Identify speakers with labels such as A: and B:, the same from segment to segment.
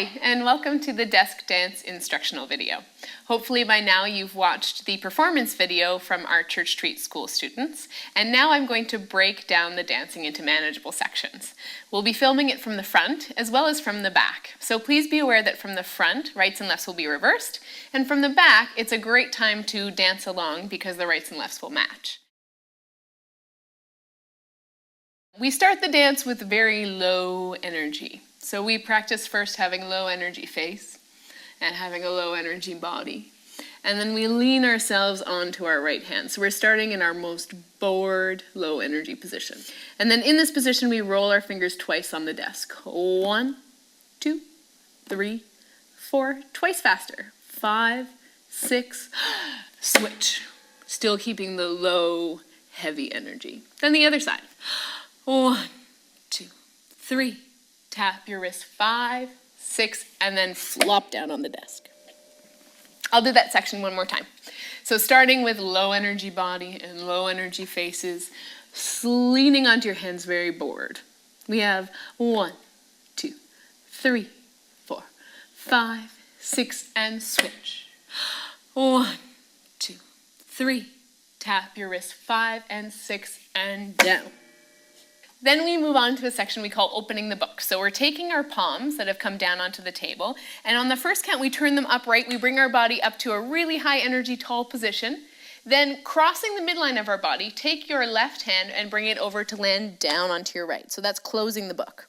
A: Hi, and welcome to the Desk Dance instructional video. Hopefully by now you've watched the performance video from our Church Street School students, and now I'm going to break down the dancing into manageable sections. We'll be filming it from the front as well as from the back, so please be aware that from the front, rights and lefts will be reversed, and from the back, it's a great time to dance along because the rights and lefts will match. We start the dance with very low energy. So we practice first having low energy face and having a low energy body. And then we lean ourselves onto our right hand. So we're starting in our most bored low energy position. And then in this position, we roll our fingers twice on the desk. 1, 2, 3, 4, twice faster. 5, 6, switch. Still keeping the low, heavy energy. Then the other side. 1, 2, 3. Tap your wrist 5, 6, and then flop down on the desk. I'll do that section one more time. So starting with low energy body and low energy faces, leaning onto your hands very bored. We have 1, 2, 3, 4, 5, 6, and switch. 1, 2, 3. Tap your wrist 5 and 6 and down. Then we move on to a section we call opening the book. So we're taking our palms that have come down onto the table, and on the first count we turn them upright. We bring our body up to a really high energy tall position. Then crossing the midline of our body, take your left hand and bring it over to land down onto your right. So that's closing the book.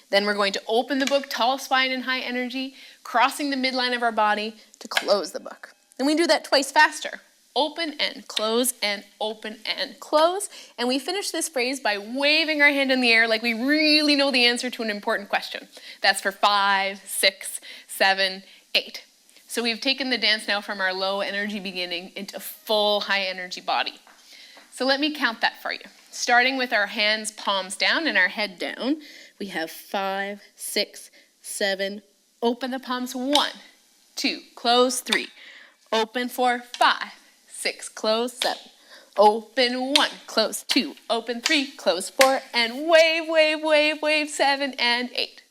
A: Then we're going to open the book, tall spine and high energy, crossing the midline of our body to close the book. And we do that twice faster. Open and close and open and close. And we finish this phrase by waving our hand in the air like we really know the answer to an important question. That's for 5, 6, 7, 8. So we've taken the dance now from our low energy beginning into full high energy body. So let me count that for you. Starting with our hands, palms down and our head down, we have 5, 6, 7, open the palms, 1, 2, close 3, open 4, 5, 6, close 7, open 1, close 2, open 3, close 4, and wave, wave, wave, wave 7 and 8.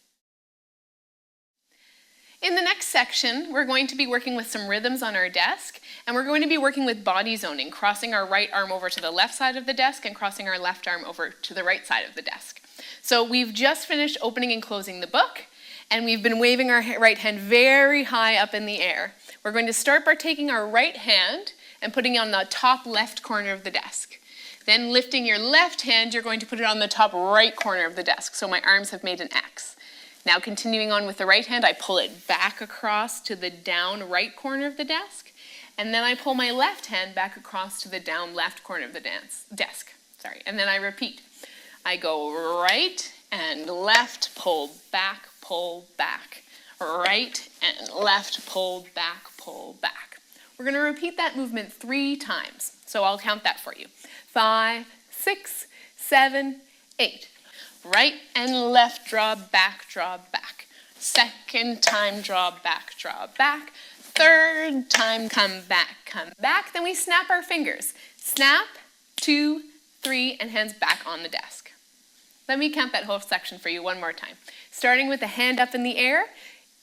A: In the next section, we're going to be working with some rhythms on our desk, and we're going to be working with body zoning, crossing our right arm over to the left side of the desk and crossing our left arm over to the right side of the desk. So we've just finished opening and closing the book, and we've been waving our right hand very high up in the air. We're going to start by taking our right hand and putting it on the top left corner of the desk. Then lifting your left hand, you're going to put it on the top right corner of the desk. So my arms have made an X. Now continuing on with the right hand, I pull it back across to the down right corner of the desk. And then I pull my left hand back across to the down left corner of the desk. And then I repeat. I go right and left, pull back, right and left, pull back. We're going to repeat that movement 3 times. So I'll count that for you. 5, 6, 7, 8. Right and left, draw back. Second time, draw back. Third time, come back. Then we snap our fingers. Snap, 2, 3, and hands back on the desk. Let me count that whole section for you one more time. Starting with the hand up in the air.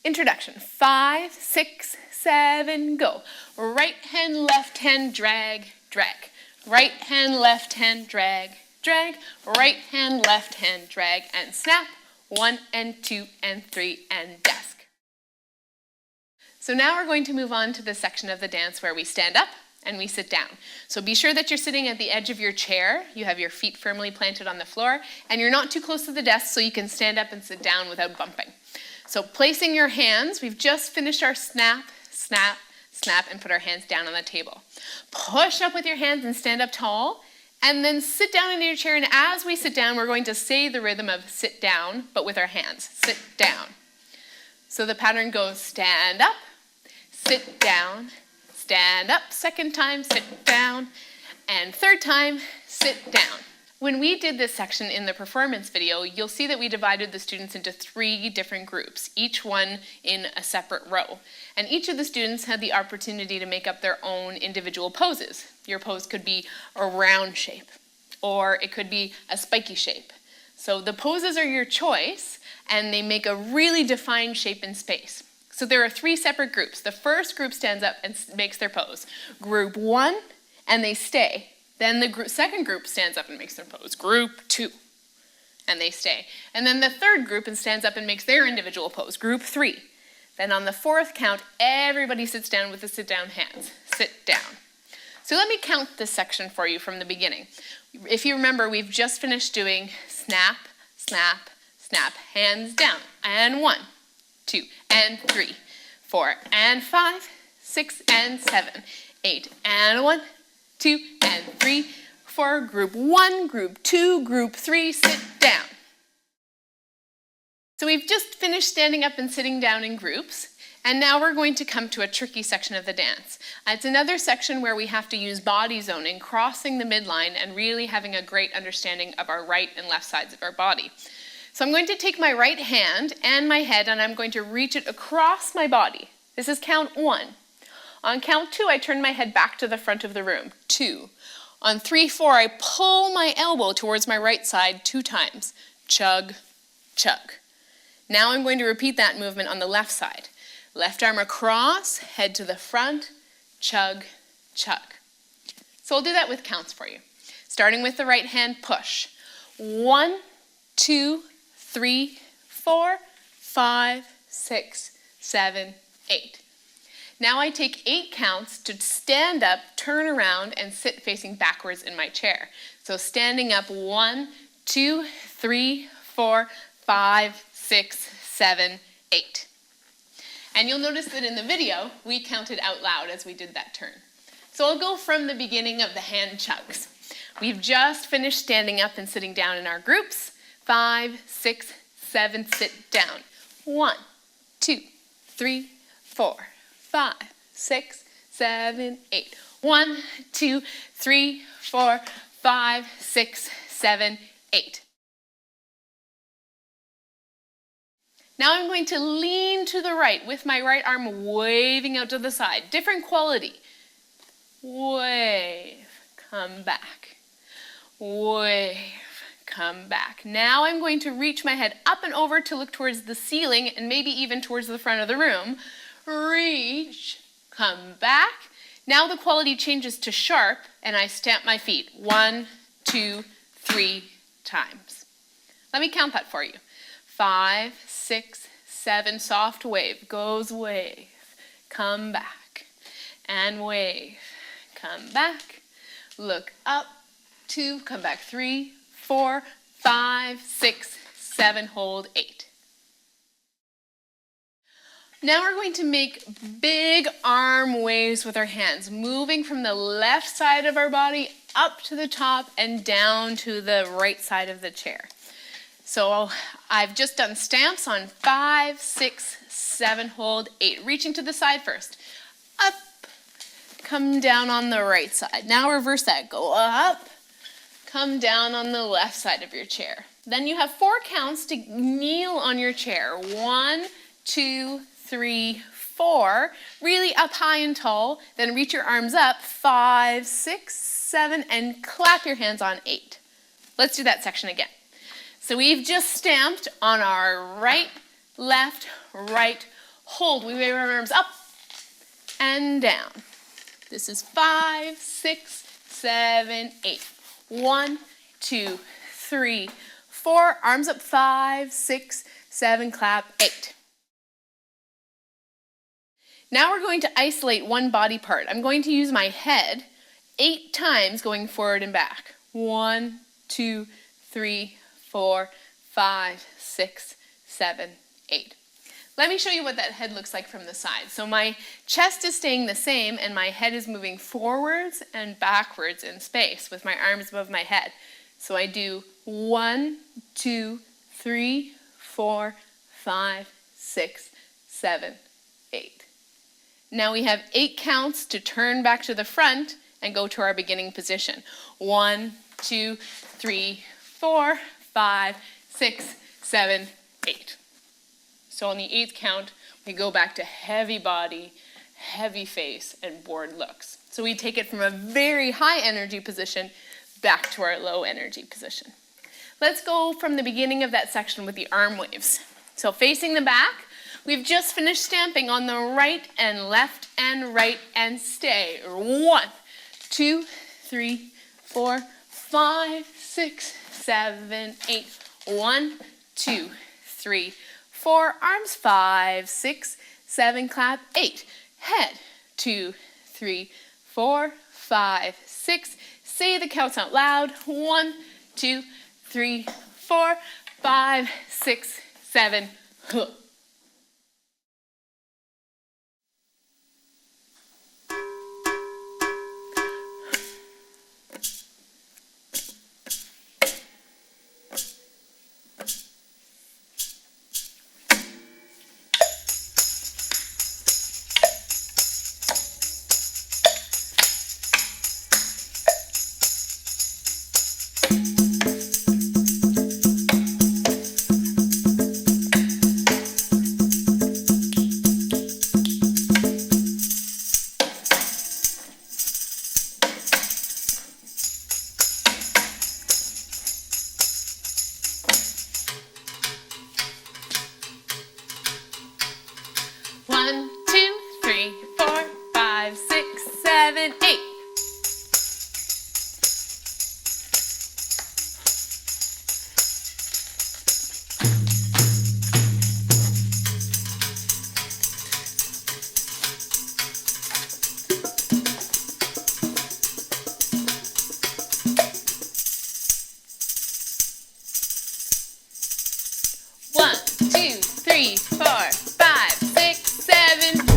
A: Introduction, 5, 6, 7, go. Right hand, left hand, drag. Right hand, left hand, drag. Right hand, left hand, drag, and snap. 1 and 2 and 3 and desk. So now we're going to move on to the section of the dance where we stand up and we sit down. So be sure that you're sitting at the edge of your chair, you have your feet firmly planted on the floor, and you're not too close to the desk so you can stand up and sit down without bumping. So placing your hands, we've just finished our snap, and put our hands down on the table. Push up with your hands and stand up tall, and then sit down in your chair, and as we sit down, we're going to say the rhythm of sit down, but with our hands, sit down. So the pattern goes stand up, sit down, stand up, second time, sit down, and third time, sit down. When we did this section in the performance video, you'll see that we divided the students into 3 different groups, each one in a separate row. And each of the students had the opportunity to make up their own individual poses. Your pose could be a round shape, or it could be a spiky shape. So the poses are your choice, and they make a really defined shape in space. So there are 3 separate groups. The first group stands up and makes their pose. Group 1, and they stay. Then the second group stands up and makes their pose. Group 2, and they stay. And then the third group stands up and makes their individual pose. Group 3. Then on the 4th count, everybody sits down with the sit-down hands. Sit down. So let me count this section for you from the beginning. If you remember, we've just finished doing snap, snap, snap, hands down. And 1, 2, and 3, 4, and 5, 6, and 7, 8, and 1, 2, and 3, 4. Group 1, group 2, group 3, sit down. So we've just finished standing up and sitting down in groups, and now we're going to come to a tricky section of the dance. It's another section where we have to use body zoning, crossing the midline, and really having a great understanding of our right and left sides of our body. So I'm going to take my right hand and my head, and I'm going to reach it across my body. This is count 1. On count 2, I turn my head back to the front of the room. 2. On 3, 4, I pull my elbow towards my right side 2 times. Chug, chug. Now I'm going to repeat that movement on the left side. Left arm across, head to the front, chug, chug. So I'll do that with counts for you. Starting with the right hand, push. 1, 2, 3, 4, 5, 6, 7, 8. Now I take 8 counts to stand up, turn around, and sit facing backwards in my chair. So standing up, 1, 2, 3, 4, 5, 6, 7, 8. And you'll notice that in the video, we counted out loud as we did that turn. So I'll go from the beginning of the hand chugs. We've just finished standing up and sitting down in our groups. 5, 6, 7, sit down. 1, 2, 3, 4, 5, 6, 7, 8. 1, 2, 3, 4, 5, 6, 7, 8. Now I'm going to lean to the right with my right arm waving out to the side. Different quality. Wave, come back. Wave, come back. Now I'm going to reach my head up and over to look towards the ceiling and maybe even towards the front of the room. Reach, come back. Now the quality changes to sharp and I stamp my feet. 1, 2, 3 times. Let me count that for you. 5, 6, 7, soft wave, goes wave, come back, and wave, come back, look up, 2, come back, 3, 4, 5, 6, 7, hold 8. Now we're going to make big arm waves with our hands, moving from the left side of our body up to the top and down to the right side of the chair. So I've just done stamps on 5, 6, 7, hold 8. Reaching to the side first. Up, come down on the right side. Now reverse that. Go up, come down on the left side of your chair. Then you have 4 counts to kneel on your chair. 1, 2, 3, 4. Really up high and tall. Then reach your arms up. 5, 6, 7, and clap your hands on 8. Let's do that section again. So we've just stamped on our right, left, right, hold. We wave our arms up and down. This is 5, 6, 7, 8. 1, 2, 3, 4. Arms up, 5, 6, 7, clap, 8. Now we're going to isolate one body part. I'm going to use my head 8 times going forward and back. 1, 2, 3, 4, 5, 6, 7, 8. Let me show you what that head looks like from the side. So my chest is staying the same and my head is moving forwards and backwards in space with my arms above my head. So I do 1, 2, 3, 4, 5, 6, 7, 8. Now we have 8 counts to turn back to the front and go to our beginning position. 1, 2, 3, 4, 5, 6, 7, 8. So on the 8th count, we go back to heavy body, heavy face, and bored looks. So we take it from a very high energy position back to our low energy position. Let's go from the beginning of that section with the arm waves. So facing the back, we've just finished stamping on the right and left and stay. 1, 2, 3, 4, 5, 6, 7, 8. 1, 2, 3, 4. Arms 5, 6, 7. Clap 8. Head 2, 3, 4, 5, 6. Say the counts out loud. 1, 2, 3, 4, 5, 6, 7. Huh. One, two, three, 4, 5, 6, 7, 8. One, two, three, 4, 5, 6, 7.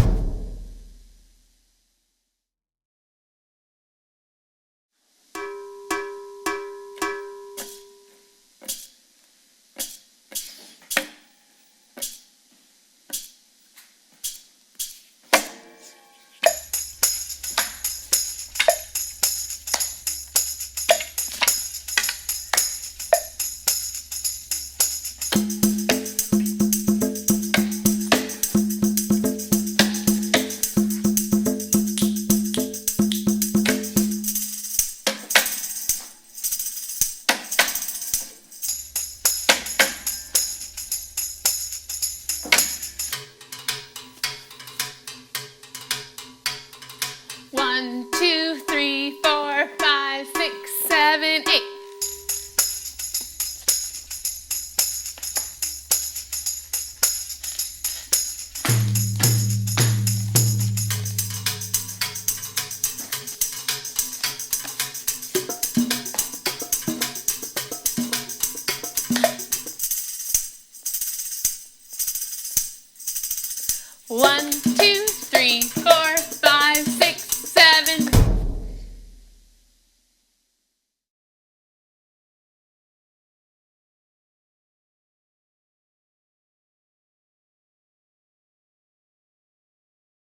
A: One, two, three.